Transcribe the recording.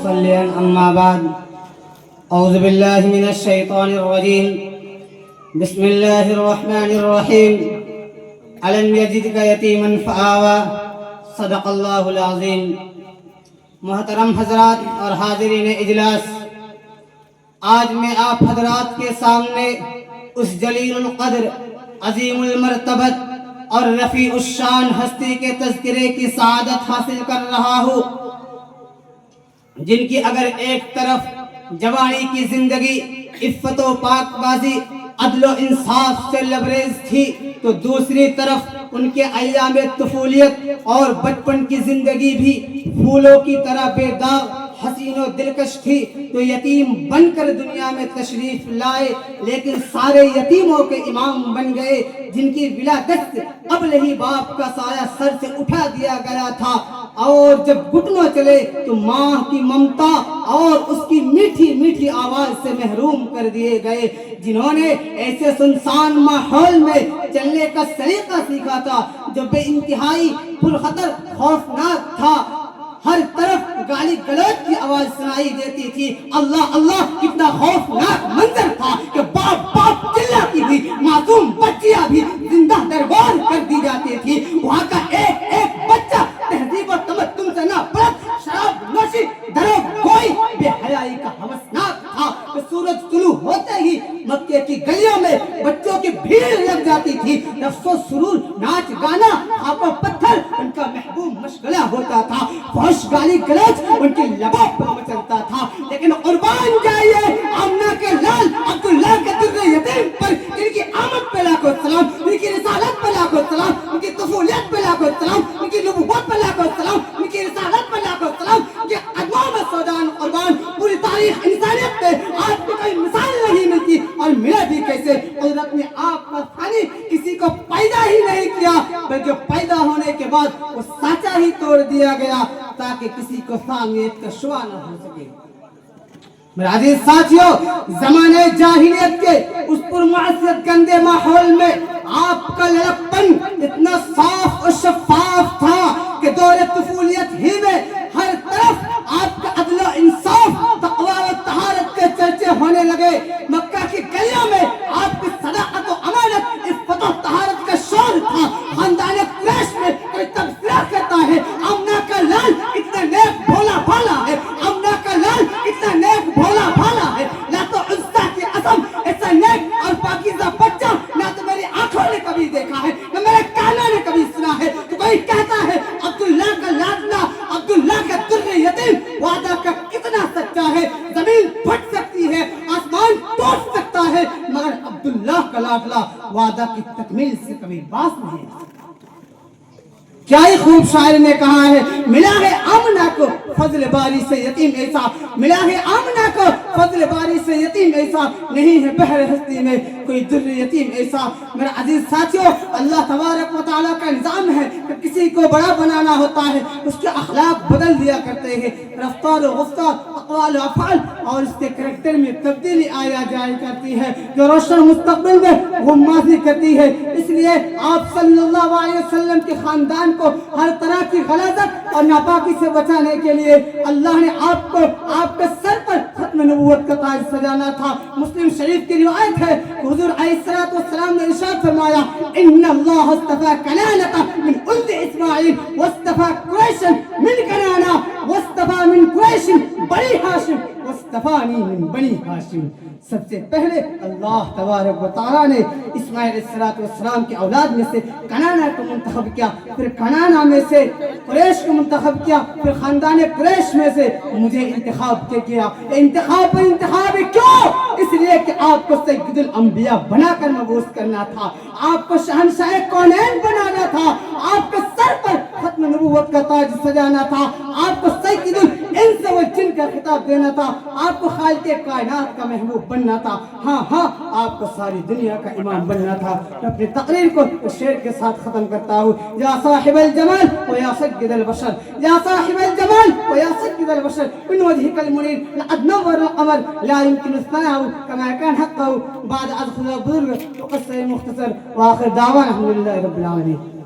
مصليا أما بعد أعوذ بالله من الشيطان الرجيم بسم الله الرحمن الرحيم ألم يجدك يتيما فآوى صدق اللہ العظیم۔ محترم حضرات اور حاضرین اجلاس، آج میں آپ حضرات کے سامنے اس جلیل القدر، عظیم المرتبت اور رفیع الشان ہستی کے تذکرے کی سعادت حاصل کر رہا ہوں، جن کی اگر ایک طرف جوانی کی زندگی عفت و پاک بازی، عدل و انصاف سے لبریز تھی، تو دوسری طرف ان کے ایام طفولیت اور بچپن کی زندگی بھی پھولوں کی طرح بے داغ، حسین و دلکش تھی۔ تو یتیم بن کر دنیا میں تشریف لائے، لیکن سارے یتیموں کے امام بن گئے، جن کی ولادت سے قبل ہی باپ کا سایہ سر سے اٹھا دیا گیا تھا، اور جب گھٹنوں چلے تو ماں کی ممتا اور اس کی میٹھی میٹھی آواز سے محروم کر دیے گئے، جنہوں نے ایسے سنسان ماحول میں چلنے کا سلیقہ سیکھا تھا جو بے انتہائی پرخطر خوفناک تھا۔ ہر طرف گالی گلوچ کی آواز سنائی دیتی تھی۔ اللہ اللہ، کتنا خوفناک منظر تھا کہ باپ باپ چلاتی تھی، معصوم بچیاں بھی زندہ دربار کر دی جاتی تھی۔ وہاں کا ایک ایک بچہ تہذیب و تمدن سے نہ پرت، شراب نوشی، دروغ گوئی، بے حیائی کا ہوسناک تھا کہ سورج طلوع ہوتے ہی مکے کی گلیوں میں بچوں کی بھیڑ لگ جاتی تھی۔ رقص و سرور، ناچ گانا، خاک و پتھر ان کا محبوب مشغلہ ہوتا تھا، فحش گالی گلوچ ان کی لبوں پر مچلتا تھا۔ لیکن قربان جائیے آمنہ کے لال عبداللہ کے در یتیم پر، ان کی آمد پہ لاکھوں سلام، ان کی رسالت پہ لاکھوں سلام، ان کی طفولیت پہ لاکھوں سلام، ان کی نبوت پہ لاکھوں سلام، ان کی رسالت پہ لاکھوں سلام، ان کے قدموں میں سودان قربان۔ پوری تاریخ انسانیت میں آج کی کوئی مثال نہیں ملتی، اور ملے بھی کیسے؟ قدرت نے آپ پر فانی کسی کو پیدا ہی نہیں کیا، بلکہ پیدا ہونے کے بعد وہ سانچہ ہی توڑ دیا گیا تاکہ کسی کو فانیت کا شعاع نہ ہو سکے۔ میرے عزیز ساتھیوں، زمانے جاہلیت کے اس پرمعصیت گندے ماحول میں آپ کا لڑکپن اتنا صاف اور شفاف تھا کہ دور طفولیت ہی میں ہر طرف آپ کا عدل و انصاف، تقوی و طہارت کے چرچے ہونے لگے۔ مکہ کی گلیوں میں آپ کی صداقت و امانت، عفت و طہارت کا شور تھا۔ خاندان قریش میں کوئی تبصرہ کرتا ہے، آمنہ کا لال کتنا نیک بھولا بھالا ہے، آمنہ کا لال کتنا نیک بھولا بھالا ہے۔ لات و عزیٰ کی قسم، ایسا نیک اور پاکیزہ بچہ نہ تو میری آنکھوں نے کبھی دیکھا ہے، نہ میرے کانوں نے کبھی سنا ہے۔ تو کوئی کہتا ہے عبداللہ کا لاڈلا، عبداللہ کا در یتیم، وعدہ کا کتنا سچا ہے۔ زمین پھٹ سکتی ہے، آسمان ٹوٹ سکتا ہے، مگر عبداللہ کا لاڈلا وعدہ کی تکمیل سے کبھی باز نہیں ہے۔ کیا ہی خوب شاعر نے کہا ہے، ملا ہے آمنہ کو فضل باری سے یتیم ایسا، ملا ہے آمنہ کو فضل باری سے یتیم ایسا، نہیں ہے بحر ہستی میں کوئی در یتیم ایسا۔ میرے عزیز ساتھیوں، اللہ تبارک و تعالیٰ کا نظام ہے کہ کسی کو بڑا بنانا ہوتا ہے، اس کے اخلاق بدل دیا کرتے ہیں، رفتار و گفتار، اقوال و افعال اور اس کے کریکٹر میں تبدیلی آیا جائے کرتی ہے، جو روشن مستقبل میں غمازی کرتی ہے۔ اس لیے آپ صلی اللہ علیہ وسلم کے خاندان کو ہر طرح کی غلاظت اور ناپاکی سے بچانے کے لیے اللہ نے آپ کو آپ کے سر پر ختم نبوت کا تاج سجانا تھا۔ مسلم شریف کی روایت ہے کہ حضور علیہ السلام نے ارشاد فرمایا، ان اللہ اصطفى کنانہ من ولد اسماعیل واصطفى قریشا من کنانہ واصطفى من قریش بنی ہاشم واصطفانی من بنی ہاشم۔ سب سے پہلے اللہ تبارک و تعالیٰ نے اسماعیل علیہ السلام کی اولاد میں سے کنانہ کو منتخب کیا، پھر کنانہ میں سے قریش کو منتخب کیا، پھر خاندان قریش میں سے مجھے انتخاب کیا۔ انتخاب پر انتخاب کیوں؟ اس لیے کہ آپ کو سید الانبیاء بنا کر مبعوث کرنا تھا، آپ کو شہنشاہ کونین بنانا تھا، آپ کے سر پر ختم نبوت کا تاج سجانا تھا، آپ کو سید الانس والجن کا خطاب دینا تھا، آپ کو خالق کائنات کا محبوب بننا تھا، ہاں آپ کو ساری دنیا کا امام بننا تھا۔ میں اپنی تقریر کو اس شعر کے ساتھ ختم کرتا ہوں، یا صاحب الجمال و یا سید البشر، یا صاحب الجمال و یا سید البشر، من وجهك المنير لقد نور القمر لا يمكن الثناء كما كان حقه بعد أدخل البرج وقصة مختصر، وآخر دعوانا الحمد لله رب العالمين۔